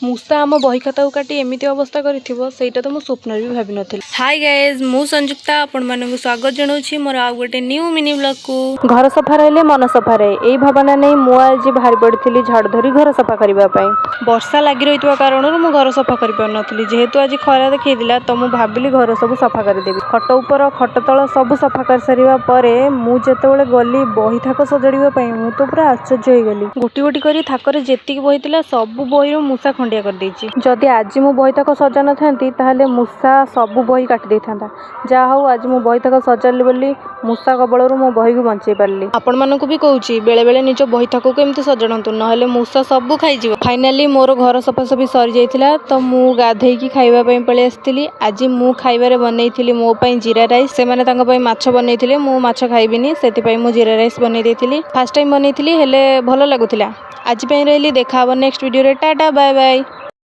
मूसा आम बही खाता काटी एमती अवस्था करा तो मो स्वप्न भी भाव नी। हाय गाइज मु संजुक्ता आपण मानक स्वागत जनाऊँ मोर आउ गोटे न्यू मिनी ब्लॉग को। घर सफा रहिले मन सफा रहे यही भावना नहीं मु आज बाहरी पड़ी झाड़ धरी घर सफा करने। वर्षा लगी रही कारण मु घर सफा कर पारि जेहेतु आज खरा देखा तो मुझे भाविली घर सब सफा करदेवी। खट उपर खट तल सब सफा कर सारा पर मुझे गली बही थाक सजाड़ापी मु तो पूरा आश्चर्य हो गली। गोटी गोटी कर थाकर जी बही था सब बही मूसा खंडिया कर जदि आज मु बही तक सजा न था मूसा सब बही काटी था। जहा हूँ आज मु बही तक सजाली बोली मूसा कबल मो बही को बंचे पारि। आपण मानक भी कहूँ बेले बेले निज बही थाक एमती सजाड़ू ना मूसा सब खाई। फाइनाली मोर घर सफासफी सरी जाइथिला तो मु गाधेकी खाइबा पळी आसथिली। आज मु खाइबारे बनैथिली मो पई जीरा राइस से माने तांको पई माछ बनैथिले मु माछ खाइबिनी सेति पई मु जीरा राइस बनै देथिली। फर्स्ट टाइम बनैथिली हेले भलो लागुथिला। आज पई रहली देखा नेक्स्ट वीडियो रे टाटा बाय बाय।